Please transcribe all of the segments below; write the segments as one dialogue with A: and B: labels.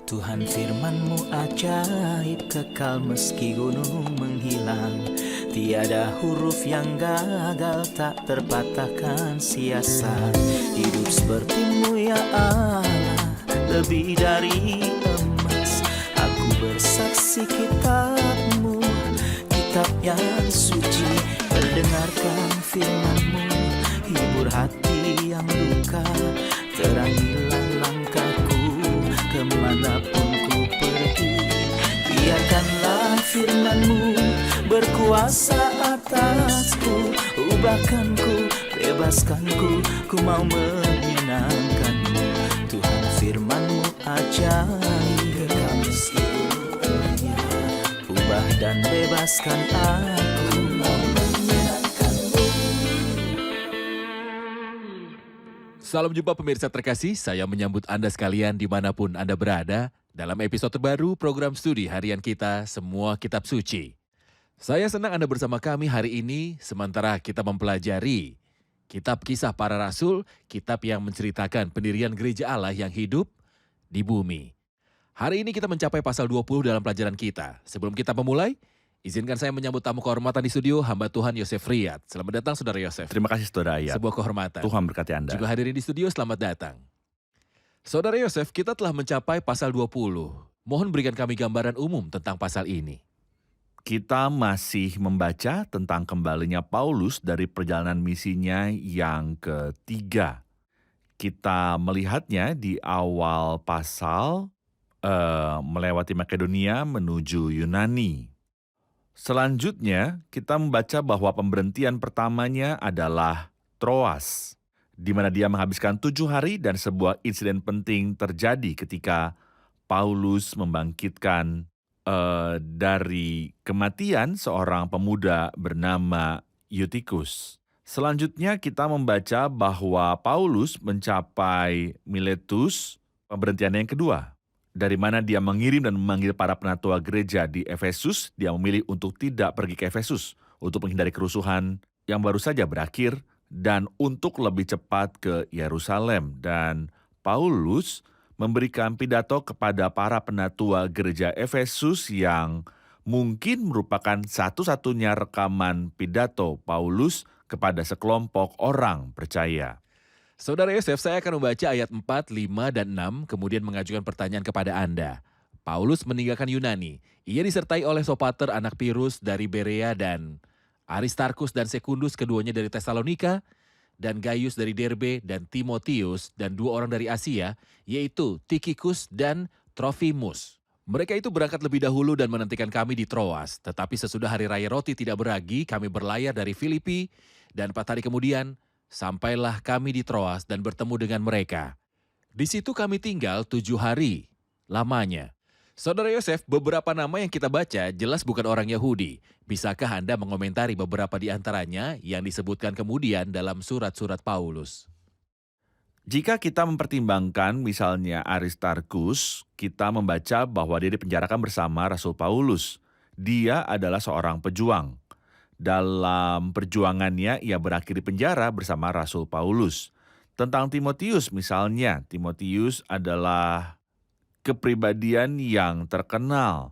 A: Tuhan firman-Mu ajaib, kekal meski gunung menghilang. Tiada huruf yang gagal, tak terpatahkan siasat. Hidup seperti-Mu ya Allah, lebih dari emas. Aku bersaksi kitab-Mu, kitab yang suci. Mendengarkan firman-Mu, hibur hati yang luka. Terangilah langkahku kemanapun ku pergi. Biarkanlah firman-Mu berkuasa atasku. Ubahkanku, bebaskanku, ku mau menyenangkan-Mu. Tuhan firman-Mu ajaib, kekal meski dunia. Ubah dan bebaskan aku, mau menyenangkan-Mu.
B: Salam jumpa pemirsa terkasih, saya menyambut Anda sekalian dimanapun Anda berada dalam episode terbaru program studi harian kita Semua Kitab Suci. Saya senang Anda bersama kami hari ini sementara kita mempelajari Kitab Kisah Para Rasul, kitab yang menceritakan pendirian gereja Allah yang hidup di bumi. Hari ini kita mencapai pasal 20 dalam pelajaran kita. Sebelum kita memulai, izinkan saya menyambut tamu kehormatan di studio, hamba Tuhan Yosef Riyad. Selamat datang Saudara Yosef.
C: Terima kasih Saudara Ayat.
B: Sebuah kehormatan.
C: Tuhan berkati Anda.
B: Juga hadirin di studio, selamat datang. Saudara Yosef, kita telah mencapai pasal 20. Mohon berikan kami gambaran umum tentang pasal ini.
C: Kita masih membaca tentang kembalinya Paulus dari perjalanan misinya yang ketiga. Kita melihatnya di awal pasal melewati Makedonia menuju Yunani. Selanjutnya, kita membaca bahwa pemberhentian pertamanya adalah Troas, di mana dia menghabiskan 7 hari dan sebuah insiden penting terjadi ketika Paulus membangkitkan dari kematian seorang pemuda bernama Eutikus. Selanjutnya, kita membaca bahwa Paulus mencapai Miletus, pemberhentian yang kedua. Dari mana dia mengirim dan memanggil para penatua gereja di Efesus, dia memilih untuk tidak pergi ke Efesus untuk menghindari kerusuhan yang baru saja berakhir dan untuk lebih cepat ke Yerusalem. Dan Paulus memberikan pidato kepada para penatua gereja Efesus yang mungkin merupakan satu-satunya rekaman pidato Paulus kepada sekelompok orang percaya.
B: Saudara Yosef, saya akan membaca ayat 4, 5, dan 6, kemudian mengajukan pertanyaan kepada Anda. Paulus meninggalkan Yunani. Ia disertai oleh Sopater anak Pirus dari Berea dan Aristarkus dan Sekundus keduanya dari Tesalonika, dan Gaius dari Derbe dan Timotius dan 2 orang dari Asia, yaitu Tikhikus dan Trofimus. Mereka itu berangkat lebih dahulu dan menantikan kami di Troas, tetapi sesudah hari raya roti tidak beragi, kami berlayar dari Filipi, dan 4 hari kemudian, sampailah kami di Troas dan bertemu dengan mereka. Di situ kami tinggal 7 hari lamanya. Saudara Yosef, beberapa nama yang kita baca jelas bukan orang Yahudi. Bisakah Anda mengomentari beberapa di antaranya yang disebutkan kemudian dalam surat-surat Paulus?
C: Jika kita mempertimbangkan misalnya Aristarkus, kita membaca bahwa dia dipenjarakan bersama Rasul Paulus. Dia adalah seorang pejuang. Dalam perjuangannya, ia berakhir di penjara bersama Rasul Paulus. Tentang Timotius misalnya, Timotius adalah kepribadian yang terkenal.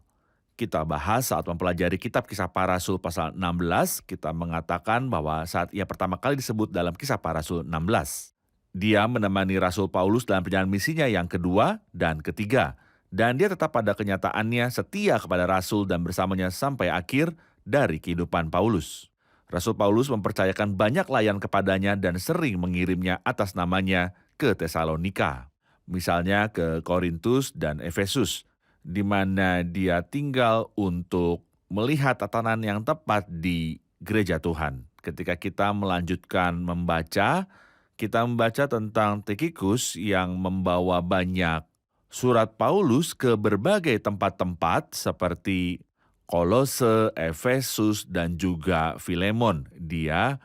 C: Kita bahas saat mempelajari kitab Kisah Para Rasul pasal 16, kita mengatakan bahwa saat ia pertama kali disebut dalam Kisah Para Rasul 16. Dia menemani Rasul Paulus dalam perjalanan misinya yang kedua dan ketiga. Dan dia tetap pada kenyataannya setia kepada Rasul dan bersamanya sampai akhir dari kehidupan Paulus. Rasul Paulus mempercayakan banyak layan kepadanya dan sering mengirimnya atas namanya ke Tesalonika. Misalnya ke Korintus dan Efesus, di mana dia tinggal untuk melihat tatanan yang tepat di gereja Tuhan. Ketika kita melanjutkan membaca, kita membaca tentang Tikhikus yang membawa banyak surat Paulus ke berbagai tempat-tempat seperti Kolose, Efesus, dan juga Filemon. Dia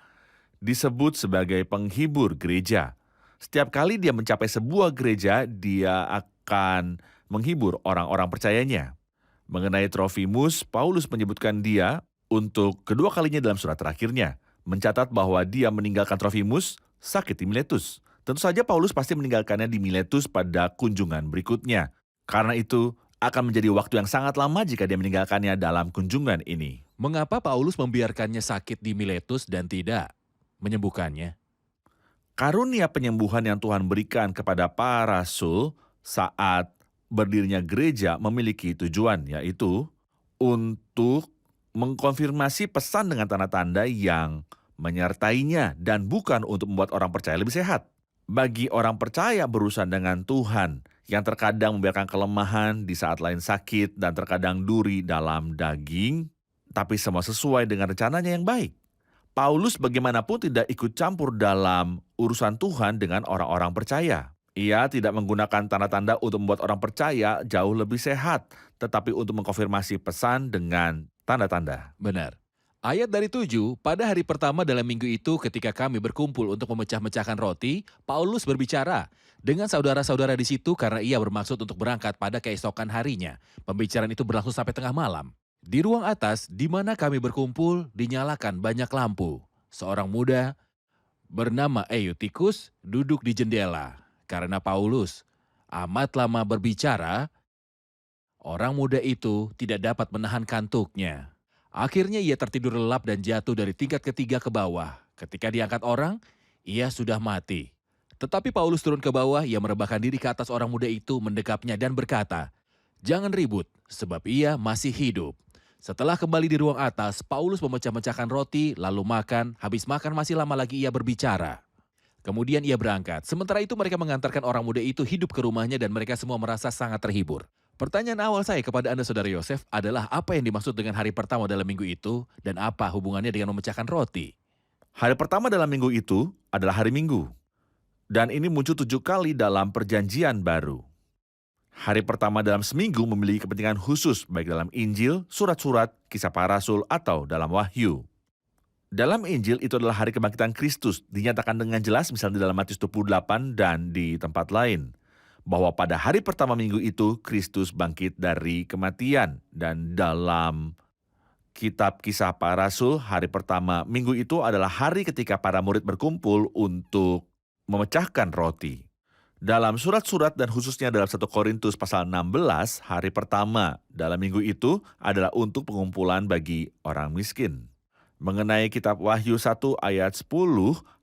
C: disebut sebagai penghibur gereja. Setiap kali dia mencapai sebuah gereja, dia akan menghibur orang-orang percayanya. Mengenai Trofimus, Paulus menyebutkan dia untuk kedua kalinya dalam surat terakhirnya, mencatat bahwa dia meninggalkan Trofimus sakit di Miletus. Tentu saja Paulus pasti meninggalkannya di Miletus pada kunjungan berikutnya. Karena itu, akan menjadi waktu yang sangat lama jika dia meninggalkannya dalam kunjungan ini.
B: Mengapa Paulus membiarkannya sakit di Miletus dan tidak menyembuhkannya?
C: Karunia penyembuhan yang Tuhan berikan kepada para rasul saat berdirinya gereja memiliki tujuan, yaitu untuk mengkonfirmasi pesan dengan tanda-tanda yang menyertainya dan bukan untuk membuat orang percaya lebih sehat. Bagi orang percaya berurusan dengan Tuhan yang terkadang membiarkan kelemahan di saat lain sakit dan terkadang duri dalam daging, tapi semua sesuai dengan rencananya yang baik. Paulus bagaimanapun tidak ikut campur dalam urusan Tuhan dengan orang-orang percaya. Ia tidak menggunakan tanda-tanda untuk membuat orang percaya jauh lebih sehat, tetapi untuk mengkonfirmasi pesan dengan tanda-tanda.
B: Benar. Ayat dari 7, pada hari pertama dalam minggu itu ketika kami berkumpul untuk memecah-mecahkan roti, Paulus berbicara dengan saudara-saudara di situ karena ia bermaksud untuk berangkat pada keesokan harinya. Pembicaraan itu berlangsung sampai tengah malam. Di ruang atas, di mana kami berkumpul, dinyalakan banyak lampu. Seorang muda bernama Eutikus duduk di jendela. Karena Paulus amat lama berbicara, orang muda itu tidak dapat menahan kantuknya. Akhirnya ia tertidur lelap dan jatuh dari tingkat ketiga ke bawah. Ketika diangkat orang, ia sudah mati. Tetapi Paulus turun ke bawah, ia merebahkan diri ke atas orang muda itu, mendekapnya dan berkata, "Jangan ribut, sebab ia masih hidup." Setelah kembali di ruang atas, Paulus memecah-mecahkan roti, lalu makan. Habis makan masih lama lagi ia berbicara. Kemudian ia berangkat. Sementara itu mereka mengantarkan orang muda itu hidup ke rumahnya dan mereka semua merasa sangat terhibur. Pertanyaan awal saya kepada Anda Saudara Yosef adalah apa yang dimaksud dengan hari pertama dalam minggu itu dan apa hubungannya dengan memecahkan roti?
C: Hari pertama dalam minggu itu adalah hari Minggu. Dan ini muncul 7 kali dalam perjanjian baru. Hari pertama dalam seminggu memiliki kepentingan khusus baik dalam Injil, surat-surat, kisah para rasul, atau dalam Wahyu. Dalam Injil itu adalah hari kebangkitan Kristus, dinyatakan dengan jelas misalnya di dalam Matius 28 dan di tempat lain. Bahwa pada hari pertama minggu itu Kristus bangkit dari kematian. Dan dalam kitab kisah para rasul, hari pertama minggu itu adalah hari ketika para murid berkumpul untuk memecahkan roti. Dalam surat-surat dan khususnya dalam 1 Korintus pasal 16, hari pertama dalam minggu itu adalah untuk pengumpulan bagi orang miskin. Mengenai kitab Wahyu 1 ayat 10,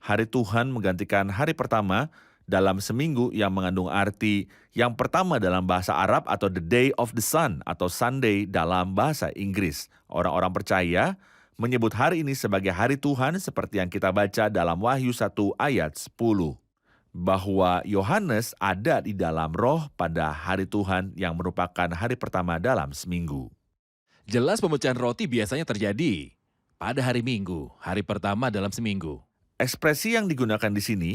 C: hari Tuhan menggantikan hari pertama dalam seminggu yang mengandung arti yang pertama dalam bahasa Arab atau the day of the sun atau Sunday dalam bahasa Inggris. Orang-orang percaya menyebut hari ini sebagai hari Tuhan seperti yang kita baca dalam Wahyu 1 ayat 10. Bahwa Yohanes ada di dalam roh pada hari Tuhan yang merupakan hari pertama dalam seminggu.
B: Jelas pemecahan roti biasanya terjadi pada hari Minggu, hari pertama dalam seminggu.
C: Ekspresi yang digunakan di sini,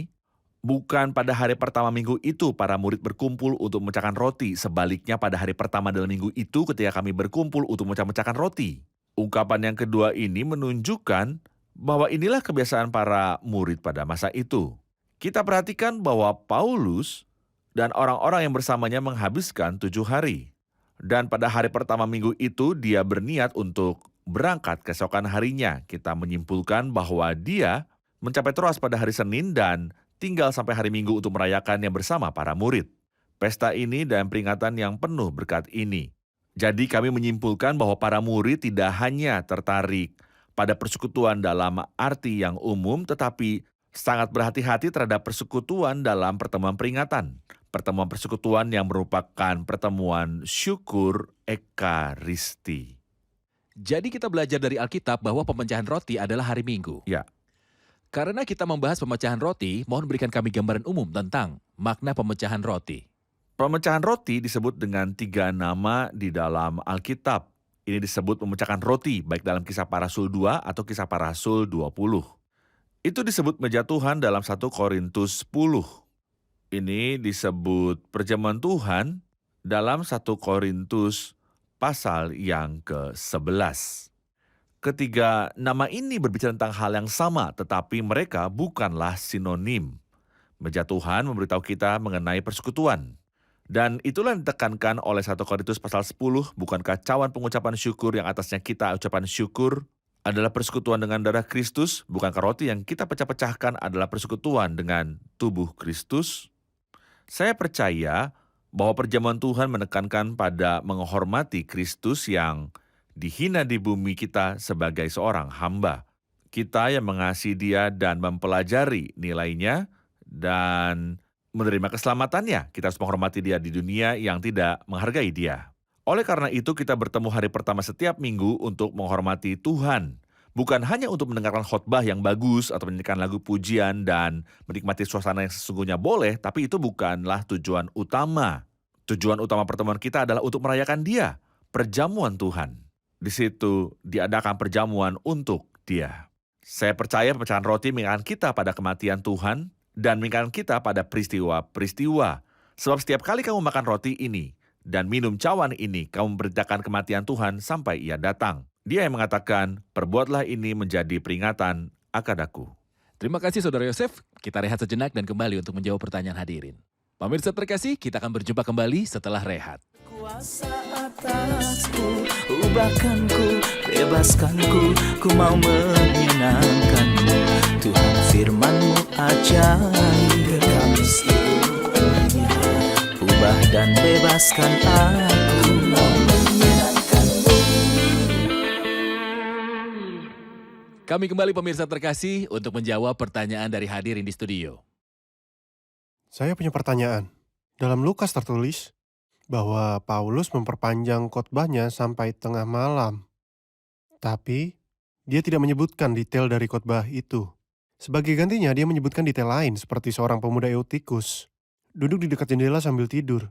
C: bukan pada hari pertama minggu itu para murid berkumpul untuk memecahkan roti. Sebaliknya pada hari pertama dalam minggu itu ketika kami berkumpul untuk memecahkan roti. Ungkapan yang kedua ini menunjukkan bahwa inilah kebiasaan para murid pada masa itu. Kita perhatikan bahwa Paulus dan orang-orang yang bersamanya menghabiskan 7 hari. Dan pada hari pertama minggu itu dia berniat untuk berangkat keesokan harinya. Kita menyimpulkan bahwa dia mencapai Troas pada hari Senin dan tinggal sampai hari Minggu untuk merayakannya bersama para murid. Pesta ini dan peringatan yang penuh berkat ini. Jadi kami menyimpulkan bahwa para murid tidak hanya tertarik pada persekutuan dalam arti yang umum, tetapi sangat berhati-hati terhadap persekutuan dalam pertemuan peringatan. Pertemuan persekutuan yang merupakan pertemuan syukur Ekaristi.
B: Jadi kita belajar dari Alkitab bahwa pemecahan roti adalah hari Minggu.
C: Ya.
B: Karena kita membahas pemecahan roti, mohon berikan kami gambaran umum tentang makna pemecahan roti.
C: Pemecahan roti disebut dengan 3 nama di dalam Alkitab. Ini disebut memecahkan roti, baik dalam kisah para rasul 2 atau kisah para rasul 20. Itu disebut meja Tuhan dalam 1 Korintus 10. Ini disebut perjamuan Tuhan dalam 1 Korintus pasal yang ke-11. Ketiga nama ini berbicara tentang hal yang sama, tetapi mereka bukanlah sinonim. Meja Tuhan memberitahu kita mengenai persekutuan. Dan itulah yang ditekankan oleh 1 Korintus pasal 10, bukankah cawan pengucapan syukur yang atasnya kita ucapan syukur adalah persekutuan dengan darah Kristus, bukankah roti yang kita pecah-pecahkan adalah persekutuan dengan tubuh Kristus? Saya percaya bahwa perjamuan Tuhan menekankan pada menghormati Kristus yang dihina di bumi kita sebagai seorang hamba. Kita yang mengasihi Dia dan mempelajari nilainya dan menerima keselamatannya, kita harus menghormati Dia di dunia yang tidak menghargai Dia. Oleh karena itu, kita bertemu hari pertama setiap minggu untuk menghormati Tuhan. Bukan hanya untuk mendengarkan khotbah yang bagus atau menyanyikan lagu pujian dan menikmati suasana yang sesungguhnya boleh, tapi itu bukanlah tujuan utama. Tujuan utama pertemuan kita adalah untuk merayakan Dia, perjamuan Tuhan. Di situ diadakan perjamuan untuk Dia. Saya percaya pecahan roti mengingatkan kita pada kematian Tuhan dan mengingatkan kita pada peristiwa-peristiwa. Sebab setiap kali kamu makan roti ini dan minum cawan ini, kamu memberitakan kematian Tuhan sampai Ia datang. Dia yang mengatakan, perbuatlah ini menjadi peringatan akan aku.
B: Terima kasih Saudara Yosef. Kita rehat sejenak dan kembali untuk menjawab pertanyaan hadirin. Pemirsa terkasih, kita akan berjumpa kembali setelah rehat.
A: Kuasa atasku, ubahkanku, bebaskanku, ku mau menyenangkanmu. Tuhan firman-Mu ajaib, kami seluruhnya. Ubah dan bebaskan aku, mau menyenangkanmu.
B: Kami kembali pemirsa terkasih untuk menjawab pertanyaan dari hadirin di studio.
D: Saya punya pertanyaan. Dalam Lukas tertulis bahwa Paulus memperpanjang khotbahnya sampai tengah malam. Tapi dia tidak menyebutkan detail dari khotbah itu. Sebagai gantinya dia menyebutkan detail lain seperti seorang pemuda Eutikus duduk di dekat jendela sambil tidur.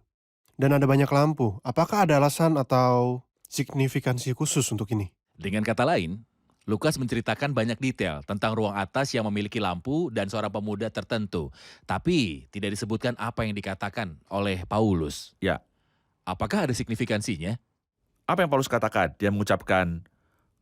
D: Dan ada banyak lampu. Apakah ada alasan atau signifikansi khusus untuk ini?
B: Dengan kata lain, Lukas menceritakan banyak detail tentang ruang atas yang memiliki lampu dan seorang pemuda tertentu. Tapi tidak disebutkan apa yang dikatakan oleh Paulus.
C: Ya.
B: Apakah ada signifikansinya?
C: Apa yang Paulus katakan? Dia mengucapkan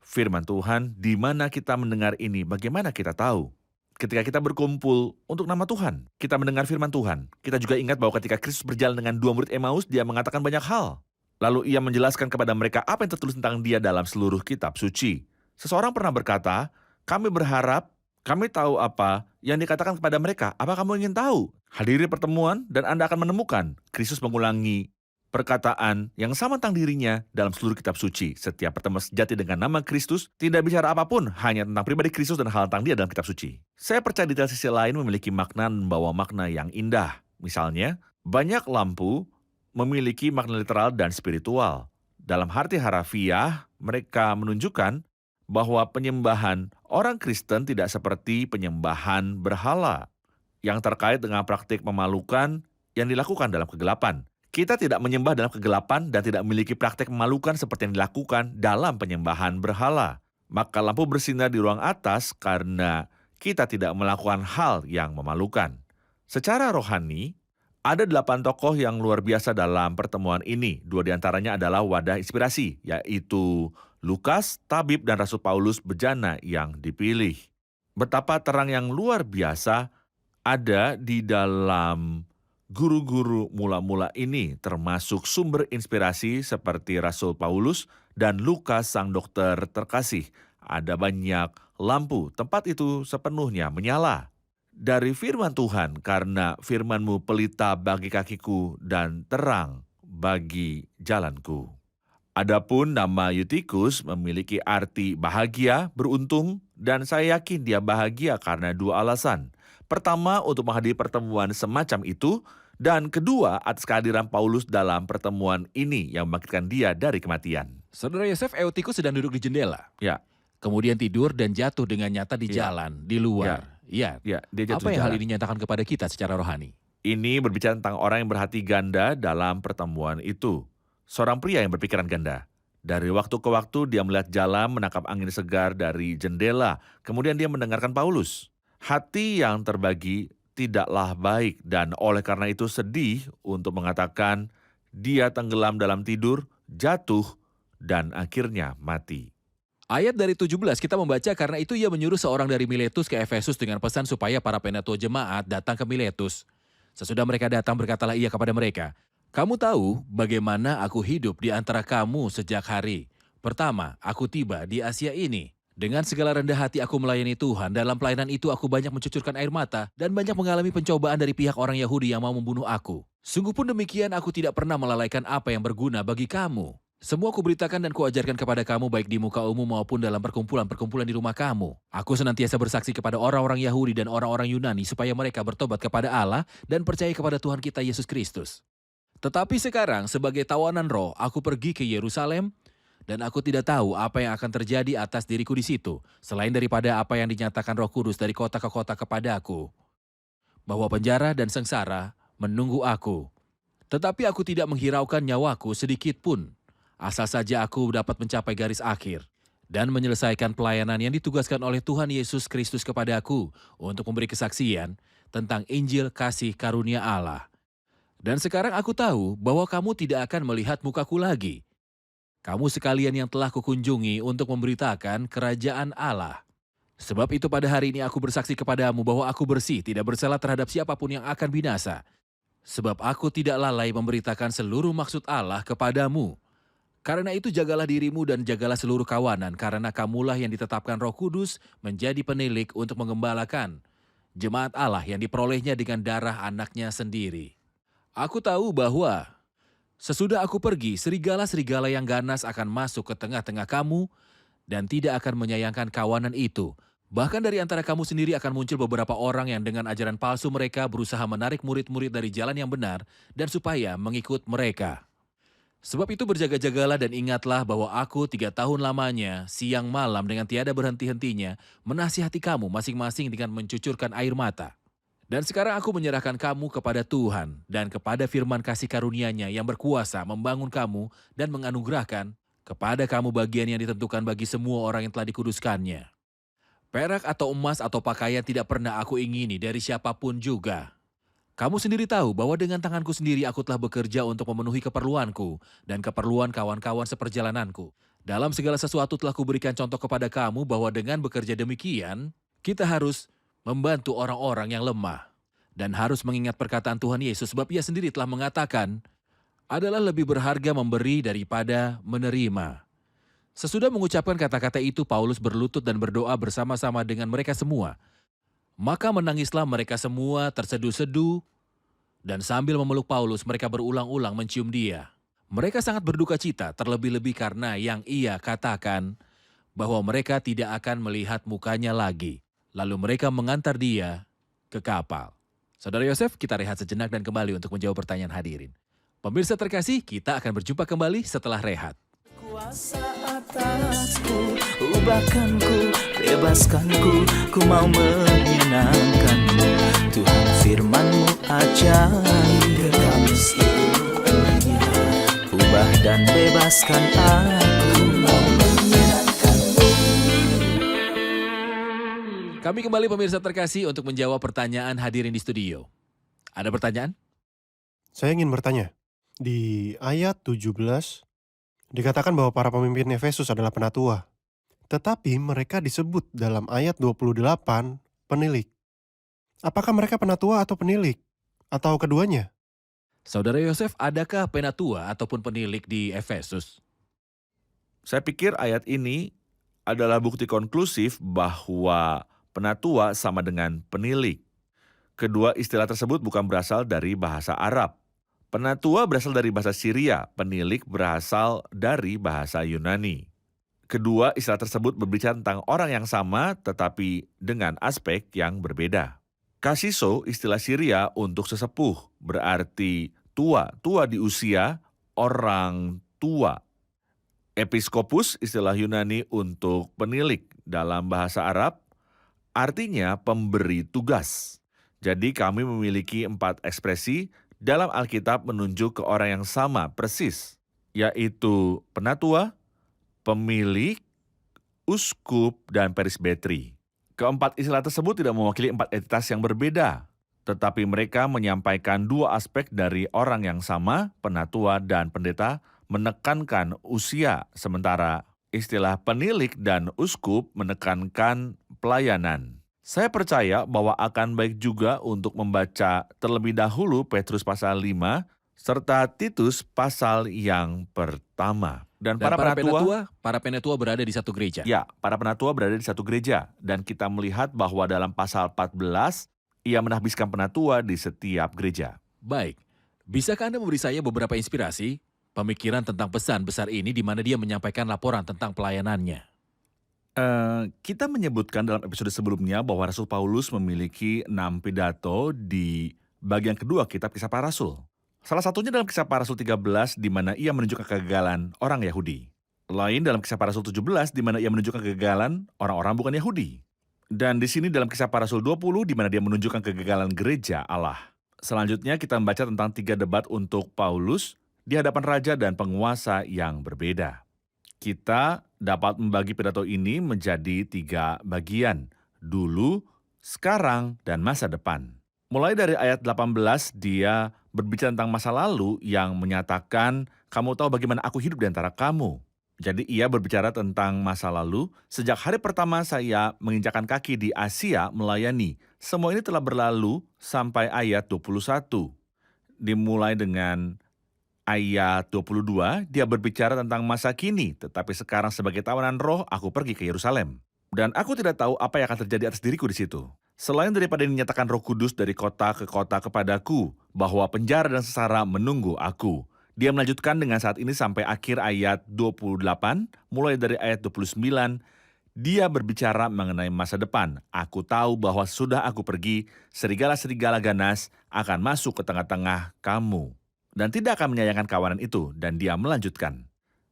C: firman Tuhan, di mana kita mendengar ini, bagaimana kita tahu? Ketika kita berkumpul untuk nama Tuhan, kita mendengar firman Tuhan. Kita juga ingat bahwa ketika Kristus berjalan dengan 2 murid Emmaus, dia mengatakan banyak hal. Lalu ia menjelaskan kepada mereka apa yang tertulis tentang dia dalam seluruh kitab suci. Seseorang pernah berkata, kami berharap, kami tahu apa yang dikatakan kepada mereka. Apa kamu ingin tahu? Hadiri pertemuan dan Anda akan menemukan Kristus mengulangi perkataan yang sama tentang dirinya dalam seluruh kitab suci. Setiap pertemuan sejati dengan nama Kristus tidak bicara apapun, hanya tentang pribadi Kristus dan hal tentang dia dalam kitab suci. Saya percaya detail sisi lain memiliki makna dan membawa makna yang indah. Misalnya, banyak lampu memiliki makna literal dan spiritual. Dalam arti harafiah, mereka menunjukkan bahwa penyembahan orang Kristen tidak seperti penyembahan berhala yang terkait dengan praktik memalukan yang dilakukan dalam kegelapan. Kita tidak menyembah dalam kegelapan dan tidak memiliki praktik memalukan seperti yang dilakukan dalam penyembahan berhala. Maka lampu bersinar di ruang atas karena kita tidak melakukan hal yang memalukan. Secara rohani, ada 8 tokoh yang luar biasa dalam pertemuan ini. 2 diantaranya adalah wadah inspirasi, yaitu Lukas, tabib, dan Rasul Paulus bejana yang dipilih. Betapa terang yang luar biasa ada di dalam guru-guru mula-mula ini, termasuk sumber inspirasi seperti Rasul Paulus dan Lukas sang dokter terkasih. Ada banyak lampu, tempat itu sepenuhnya menyala. Dari firman Tuhan, karena firman-Mu pelita bagi kakiku dan terang bagi jalanku. Adapun nama Eutikus memiliki arti bahagia, beruntung, dan saya yakin dia bahagia karena 2 alasan. Pertama, untuk menghadiri pertemuan semacam itu, dan kedua, atas kehadiran Paulus dalam pertemuan ini yang membangkitkan dia dari kematian.
B: Saudara Yosef, Eutikus sedang duduk di jendela.
C: Ya,
B: Kemudian tidur dan jatuh dengan nyata di
C: Ya.
B: jalan, di luar. Iya.
C: ya, dia jatuh
B: Apa yang hal
C: jalan.
B: ini nyatakan kepada kita secara rohani?
C: Ini berbicara tentang orang yang berhati ganda dalam pertemuan itu. Seorang pria yang berpikiran ganda. Dari waktu ke waktu dia melihat jalan menangkap angin segar dari jendela. Kemudian dia mendengarkan Paulus. Hati yang terbagi tidaklah baik dan oleh karena itu sedih untuk mengatakan dia tenggelam dalam tidur, jatuh, dan akhirnya mati.
B: Ayat dari 17 kita membaca karena itu ia menyuruh seorang dari Miletus ke Efesus dengan pesan supaya para penatua jemaat datang ke Miletus. Sesudah mereka datang berkatalah ia kepada mereka, "Kamu tahu bagaimana aku hidup di antara kamu sejak hari pertama aku tiba di Asia ini. Dengan segala rendah hati aku melayani Tuhan, dalam pelayanan itu aku banyak mencucurkan air mata dan banyak mengalami pencobaan dari pihak orang Yahudi yang mau membunuh aku. Sungguh pun demikian, aku tidak pernah melalaikan apa yang berguna bagi kamu. Semua kuberitakan dan kuajarkan kepada kamu baik di muka umum maupun dalam perkumpulan-perkumpulan di rumah kamu. Aku senantiasa bersaksi kepada orang-orang Yahudi dan orang-orang Yunani supaya mereka bertobat kepada Allah dan percaya kepada Tuhan kita Yesus Kristus. Tetapi sekarang sebagai tawanan roh, aku pergi ke Yerusalem dan aku tidak tahu apa yang akan terjadi atas diriku di situ, selain daripada apa yang dinyatakan Roh Kudus dari kota ke kota kepadaku, bahwa penjara dan sengsara menunggu aku. Tetapi aku tidak menghiraukan nyawaku sedikit pun, asal saja aku dapat mencapai garis akhir dan menyelesaikan pelayanan yang ditugaskan oleh Tuhan Yesus Kristus kepadaku untuk memberi kesaksian tentang Injil kasih karunia Allah. Dan sekarang aku tahu bahwa kamu tidak akan melihat mukaku lagi. Kamu sekalian yang telah kukunjungi untuk memberitakan kerajaan Allah. Sebab itu pada hari ini aku bersaksi kepadamu bahwa aku bersih, tidak bersalah terhadap siapapun yang akan binasa. Sebab aku tidak lalai memberitakan seluruh maksud Allah kepadamu. Karena itu jagalah dirimu dan jagalah seluruh kawanan, karena kamulah yang ditetapkan Roh Kudus menjadi penilik untuk mengembalakan jemaat Allah yang diperolehnya dengan darah anaknya sendiri. Aku tahu bahwa sesudah aku pergi, serigala-serigala yang ganas akan masuk ke tengah-tengah kamu dan tidak akan menyayangkan kawanan itu. Bahkan dari antara kamu sendiri akan muncul beberapa orang yang dengan ajaran palsu mereka berusaha menarik murid-murid dari jalan yang benar dan supaya mengikut mereka. Sebab itu berjaga-jagalah dan ingatlah bahwa aku 3 tahun lamanya, siang malam dengan tiada berhenti-hentinya, menasihati kamu masing-masing dengan mencucurkan air mata. Dan sekarang aku menyerahkan kamu kepada Tuhan dan kepada firman kasih karunia-Nya yang berkuasa membangun kamu dan menganugerahkan kepada kamu bagian yang ditentukan bagi semua orang yang telah dikuduskannya. Perak atau emas atau pakaian tidak pernah aku ingini dari siapapun juga. Kamu sendiri tahu bahwa dengan tanganku sendiri aku telah bekerja untuk memenuhi keperluanku dan keperluan kawan-kawan seperjalananku. Dalam segala sesuatu telah kuberikan contoh kepada kamu bahwa dengan bekerja demikian, kita harus membantu orang-orang yang lemah. Dan harus mengingat perkataan Tuhan Yesus sebab ia sendiri telah mengatakan, adalah lebih berharga memberi daripada menerima. Sesudah mengucapkan kata-kata itu, Paulus berlutut dan berdoa bersama-sama dengan mereka semua. Maka menangislah mereka semua terseduh-seduh, dan sambil memeluk Paulus, mereka berulang-ulang mencium dia. Mereka sangat berduka cita, terlebih-lebih karena yang ia katakan, bahwa mereka tidak akan melihat mukanya lagi. Lalu mereka mengantar dia ke kapal. Saudara Yosef, kita rehat sejenak dan kembali untuk menjawab pertanyaan hadirin. Pemirsa terkasih, kita akan berjumpa kembali setelah rehat.
A: Kuasa atasku, ubahkanku, bebaskanku, ku mau menyenangkanmu. Tuhan firman-Mu ajaib, kami seluruhnya. Ubah dan bebaskan aku, mau menyenangkanmu.
B: Kami kembali pemirsa terkasih untuk menjawab pertanyaan hadirin di studio. Ada pertanyaan?
D: Saya ingin bertanya, di ayat 17 dikatakan bahwa para pemimpin Efesus adalah penatua. Tetapi mereka disebut dalam ayat 28 penilik. Apakah mereka penatua atau penilik? Atau keduanya?
B: Saudara Yosef, adakah penatua ataupun penilik di Efesus?
C: Saya pikir ayat ini adalah bukti konklusif bahwa penatua sama dengan penilik. Kedua istilah tersebut bukan berasal dari bahasa Arab. Penatua berasal dari bahasa Syria, penilik berasal dari bahasa Yunani. Kedua istilah tersebut berbicara tentang orang yang sama tetapi dengan aspek yang berbeda. Kasiso, istilah Syria untuk sesepuh, berarti tua di usia, orang tua. Episkopus, istilah Yunani untuk penilik dalam bahasa Arab, artinya pemberi tugas. Jadi kami memiliki 4 ekspresi dalam Alkitab menunjuk ke orang yang sama persis, yaitu penatua, pemilik, uskup, dan presbiteri. Keempat istilah tersebut tidak mewakili 4 entitas yang berbeda, tetapi mereka menyampaikan 2 aspek dari orang yang sama, penatua dan pendeta, menekankan usia, sementara istilah penilik dan uskup menekankan pelayanan. Saya percaya bahwa akan baik juga untuk membaca terlebih dahulu Petrus pasal 5 serta Titus pasal yang pertama. Dan
B: Dan
C: para
B: para penatua berada di satu gereja.
C: Ya, para penatua berada di satu gereja. Dan kita melihat bahwa dalam pasal 14, ia menahbiskan penatua di setiap gereja.
B: Baik, bisakah Anda memberi saya beberapa inspirasi, pemikiran tentang pesan besar ini di mana dia menyampaikan laporan tentang pelayanannya?
C: Kita menyebutkan dalam episode sebelumnya bahwa Rasul Paulus memiliki 6 pidato di bagian kedua kitab Kisah Para Rasul. Salah satunya dalam Kisah Para Rasul 13 di mana ia menunjukkan kegagalan orang Yahudi. Lain dalam Kisah Para Rasul 17 di mana ia menunjukkan kegagalan orang-orang bukan Yahudi. Dan di sini dalam Kisah Para Rasul 20 di mana dia menunjukkan kegagalan gereja Allah. Selanjutnya kita membaca tentang 3 debat untuk Paulus di hadapan raja dan penguasa yang berbeda. Kita dapat membagi pidato ini menjadi 3 bagian, dulu, sekarang, dan masa depan. Mulai dari ayat 18, dia berbicara tentang masa lalu yang menyatakan, kamu tahu bagaimana aku hidup di antara kamu. Jadi ia berbicara tentang masa lalu, sejak hari pertama saya menginjakkan kaki di Asia melayani. Semua ini telah berlalu sampai ayat 21. Dimulai dengan ayat 22, dia berbicara tentang masa kini, tetapi sekarang sebagai tawanan roh, aku pergi ke Yerusalem. Dan aku tidak tahu apa yang akan terjadi atas diriku di situ. Selain daripada dinyatakan Roh Kudus dari kota ke kota kepadaku, bahwa penjara dan sesara menunggu aku. Dia melanjutkan dengan saat ini sampai akhir ayat 28, mulai dari ayat 29, dia berbicara mengenai masa depan. Aku tahu bahwa sudah aku pergi, serigala-serigala ganas akan masuk ke tengah-tengah kamu. Dan tidak akan menyayangkan kawanan itu, dan dia melanjutkan.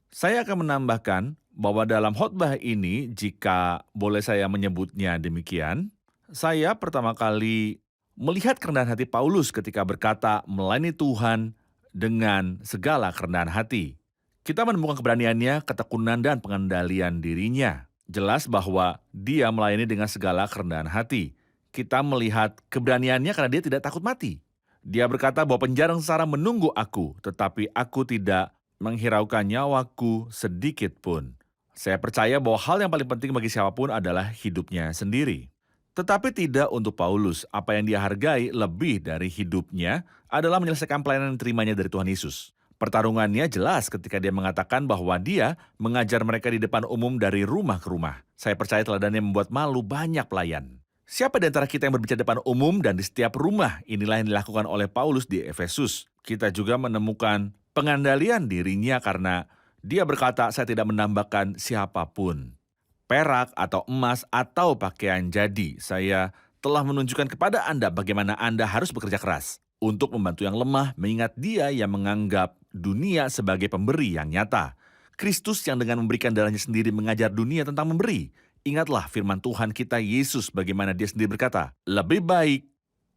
C: Saya akan menambahkan bahwa dalam khotbah ini, jika boleh saya menyebutnya demikian, saya pertama kali melihat kerendahan hati Paulus ketika berkata melayani Tuhan dengan segala kerendahan hati. Kita menemukan keberaniannya, ketekunan, dan pengendalian dirinya. Jelas bahwa dia melayani dengan segala kerendahan hati. Kita melihat keberaniannya karena dia tidak takut mati. Dia berkata bahwa penjara sengsara menunggu aku, tetapi aku tidak menghiraukan nyawaku sedikit pun. Saya percaya bahwa hal yang paling penting bagi siapapun adalah hidupnya sendiri. Tetapi tidak untuk Paulus, apa yang dia hargai lebih dari hidupnya adalah menyelesaikan pelayanan yang diterimanya dari Tuhan Yesus. Pertarungannya jelas ketika dia mengatakan bahwa dia mengajar mereka di depan umum dari rumah ke rumah. Saya percaya teladannya membuat malu banyak pelayan. Siapa di antara kita yang berbicara depan umum dan di setiap rumah? Inilah yang dilakukan oleh Paulus di Efesus. Kita juga menemukan pengandalian dirinya karena dia berkata, saya tidak menambahkan siapapun. Perak atau emas atau pakaian jadi. Saya telah menunjukkan kepada Anda bagaimana Anda harus bekerja keras untuk membantu yang lemah, mengingat dia yang menganggap dunia sebagai pemberi yang nyata. Kristus yang dengan memberikan darahnya sendiri mengajar dunia tentang memberi. Ingatlah firman Tuhan kita Yesus bagaimana dia sendiri berkata, lebih baik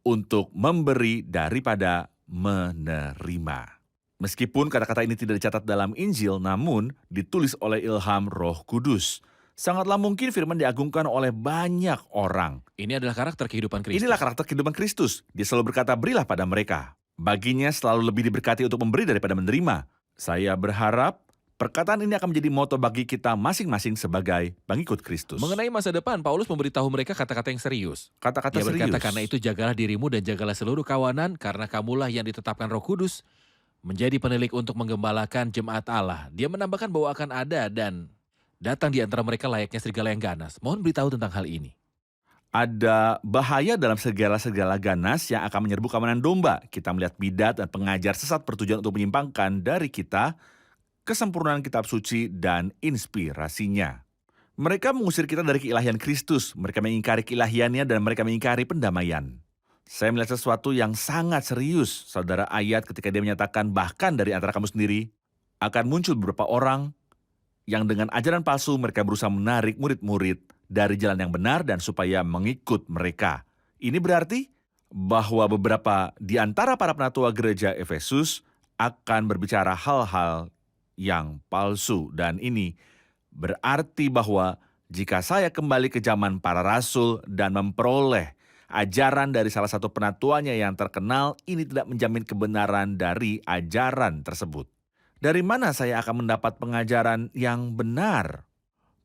C: untuk memberi daripada menerima. Meskipun kata-kata ini tidak dicatat dalam Injil, namun ditulis oleh ilham Roh Kudus. Sangatlah mungkin firman diagungkan oleh banyak orang.
B: Ini adalah karakter kehidupan Kristus.
C: Inilah karakter kehidupan Kristus. Dia selalu berkata, berilah pada mereka. Baginya selalu lebih diberkati untuk memberi daripada menerima. Saya berharap perkataan ini akan menjadi moto bagi kita masing-masing sebagai pengikut Kristus.
B: Mengenai masa depan, Paulus memberitahu mereka kata-kata yang serius.
C: Kata-kata
B: Dia
C: serius.
B: berkata, karena itu jagalah dirimu dan jagalah seluruh kawanan, karena kamulah yang ditetapkan Roh Kudus menjadi penilik untuk menggembalakan jemaat Allah. Dia menambahkan bahwa akan ada dan datang di antara mereka layaknya serigala yang ganas. Mohon beritahu tentang hal ini.
C: Ada bahaya dalam segala-segala ganas yang akan menyerbu kawanan domba. Kita melihat bidat dan pengajar sesat bertujuan untuk menyimpangkan dari kita kesempurnaan kitab suci dan inspirasinya. Mereka mengusir kita dari keilahian Kristus. Mereka mengingkari keilahiannya dan mereka mengingkari pendamaian. Saya melihat sesuatu yang sangat serius. Saudara, ayat ketika dia menyatakan bahkan dari antara kamu sendiri akan muncul beberapa orang yang dengan ajaran palsu mereka berusaha menarik murid-murid dari jalan yang benar dan supaya mengikut mereka. Ini berarti bahwa beberapa di antara para penatua gereja Efesus akan berbicara hal-hal yang palsu. Dan ini berarti bahwa jika saya kembali ke zaman para rasul dan memperoleh ajaran dari salah satu penatuanya yang terkenal, ini tidak menjamin kebenaran dari ajaran tersebut. Dari mana saya akan mendapat pengajaran yang benar?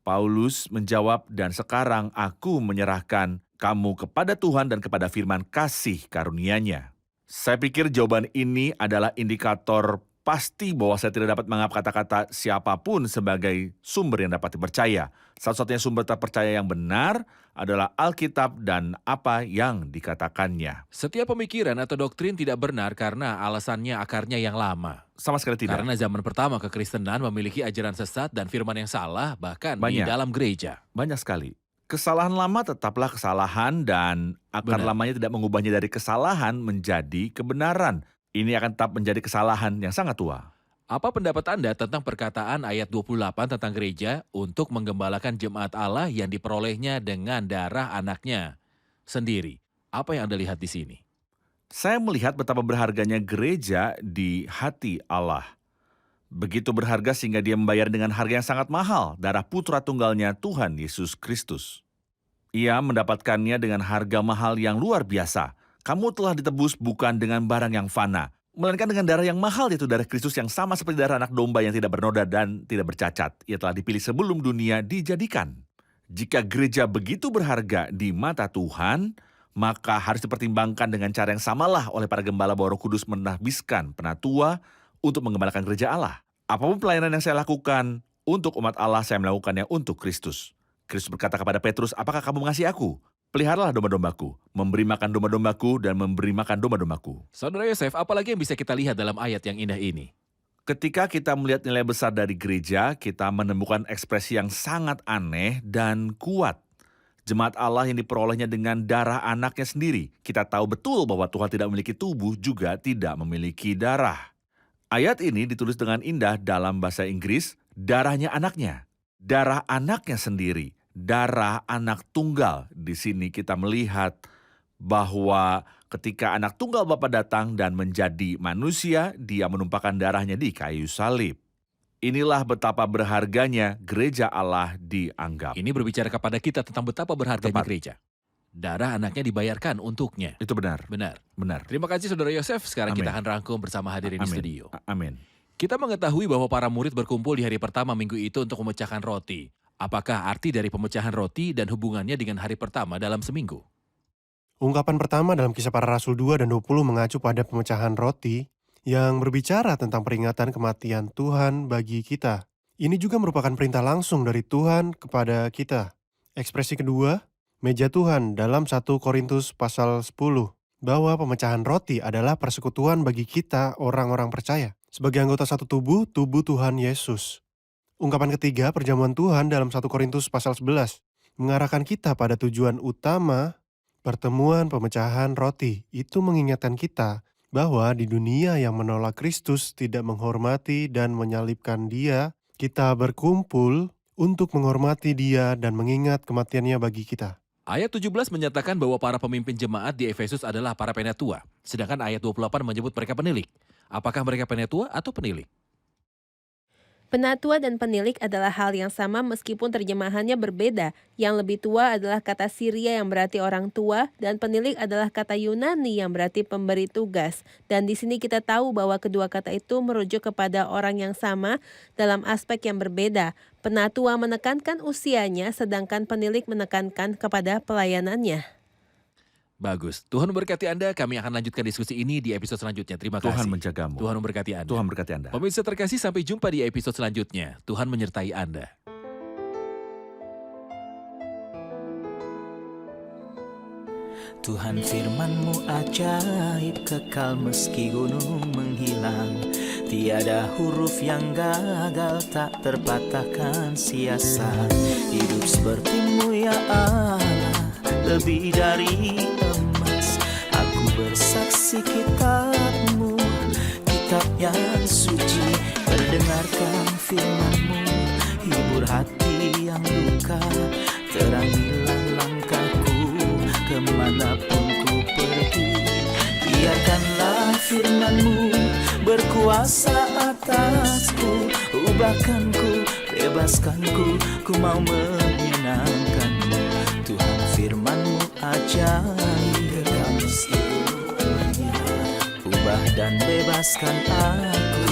C: Paulus menjawab, dan sekarang aku menyerahkan kamu kepada Tuhan dan kepada firman kasih karunia-Nya. Saya pikir jawaban ini adalah indikator pasti bahwa saya tidak dapat menganggap kata-kata siapapun sebagai sumber yang dapat dipercaya. Satu-satunya sumber terpercaya yang benar adalah Alkitab dan apa yang dikatakannya.
B: Setiap pemikiran atau doktrin tidak benar karena alasannya akarnya yang lama.
C: Sama sekali tidak.
B: Karena zaman pertama kekristenan memiliki ajaran sesat dan firman yang salah bahkan di
C: Banyak.
B: dalam gereja.
C: Banyak sekali. Kesalahan lama tetaplah kesalahan dan akar
B: Benar.
C: lamanya tidak mengubahnya dari kesalahan menjadi kebenaran. Ini akan tetap menjadi kesalahan yang sangat tua.
B: Apa pendapat Anda tentang perkataan ayat 28 tentang gereja untuk menggembalakan jemaat Allah yang diperolehnya dengan darah anaknya sendiri? Apa yang Anda lihat di sini?
C: Saya melihat betapa berharganya gereja di hati Allah. Begitu berharga sehingga dia membayar dengan harga yang sangat mahal, darah putra tunggalnya Tuhan Yesus Kristus. Ia mendapatkannya dengan harga mahal yang luar biasa. Kamu telah ditebus bukan dengan barang yang fana, melainkan dengan darah yang mahal, yaitu darah Kristus yang sama seperti darah anak domba yang tidak bernoda dan tidak bercacat. Ia telah dipilih sebelum dunia dijadikan. Jika gereja begitu berharga di mata Tuhan, maka harus dipertimbangkan dengan cara yang samalah oleh para gembala bahwa Roh Kudus menahbiskan penatua untuk menggembalakan gereja Allah. Apapun pelayanan yang saya lakukan untuk umat Allah, saya melakukannya untuk Kristus. Kristus berkata kepada Petrus, apakah kamu mengasihi aku? Peliharalah domba-dombaku, memberi makan domba-dombaku dan memberi makan domba-dombaku.
B: Saudara Yosef, apalagi yang bisa kita lihat dalam ayat yang indah ini?
C: Ketika kita melihat nilai besar dari gereja, kita menemukan ekspresi yang sangat aneh dan kuat. Jemaat Allah yang diperolehnya dengan darah anaknya sendiri. Kita tahu betul bahwa Tuhan tidak memiliki tubuh, juga tidak memiliki darah. Ayat ini ditulis dengan indah dalam bahasa Inggris, darahnya anaknya. Darah anaknya sendiri, darah anak tunggal. Di sini kita melihat bahwa ketika anak tunggal Bapa datang dan menjadi manusia, dia menumpahkan darahnya di kayu salib. Inilah betapa berharganya gereja Allah dianggap.
B: Ini berbicara kepada kita tentang betapa berharganya
C: Tepat.
B: gereja. Darah anaknya dibayarkan untuknya.
C: Itu benar,
B: Benar.
C: benar.
B: Terima kasih Saudara Yosef. Sekarang
C: Amin.
B: kita akan rangkum bersama hadirin di studio.
C: Amin.
B: Kita mengetahui bahwa para murid berkumpul di hari pertama minggu itu untuk memecahkan roti. Apakah arti dari pemecahan roti dan hubungannya dengan hari pertama dalam seminggu?
D: Ungkapan pertama dalam Kisah Para Rasul 2 dan 20 mengacu pada pemecahan roti yang berbicara tentang peringatan kematian Tuhan bagi kita. Ini juga merupakan perintah langsung dari Tuhan kepada kita. Ekspresi kedua, meja Tuhan dalam 1 Korintus pasal 10, bahwa pemecahan roti adalah persekutuan bagi kita orang-orang percaya. Sebagai anggota satu tubuh Tuhan Yesus. Ungkapan ketiga, perjamuan Tuhan dalam 1 Korintus pasal 11, mengarahkan kita pada tujuan utama pertemuan pemecahan roti. Itu mengingatkan kita bahwa di dunia yang menolak Kristus, tidak menghormati dan menyalibkan Dia, kita berkumpul untuk menghormati Dia dan mengingat kematiannya bagi kita.
B: Ayat 17 menyatakan bahwa para pemimpin jemaat di Efesus adalah para penatua. Sedangkan ayat 28 menyebut mereka penilik. Apakah mereka penatua atau penilik?
E: Penatua dan penilik adalah hal yang sama meskipun terjemahannya berbeda. Yang lebih tua adalah kata Syria yang berarti orang tua, dan penilik adalah kata Yunani yang berarti pemberi tugas. Dan di sini kita tahu bahwa kedua kata itu merujuk kepada orang yang sama dalam aspek yang berbeda. Penatua menekankan usianya, sedangkan penilik menekankan kepada pelayanannya.
B: Bagus. Tuhan memberkati Anda. Kami akan lanjutkan diskusi ini di episode selanjutnya. Terima kasih.
C: Tuhan menjagamu.
B: Tuhan memberkati Anda.
C: Tuhan berkati Anda.
B: Pemirsa terkasih, sampai jumpa di episode selanjutnya. Tuhan menyertai Anda.
A: Tuhan firman-Mu ajaib, kekal meski gunung menghilang. Tiada huruf yang gagal, tak terpatahkan siasat. Hidup seperti-Mu ya Allah, lebih dari emas. Aku bersaksi kitab-Mu, kitab yang suci. Perdengarkan firman-Mu, hibur hati yang luka. Terangilah langkahku, kemanapun ku pergi. Biarkanlah firman-Mu berkuasa atasku. Ubahkanku, bebaskanku, ku mau menyenangkan-Mu. Tuhan firman-Mu ajaib, ubah dan bebaskan aku.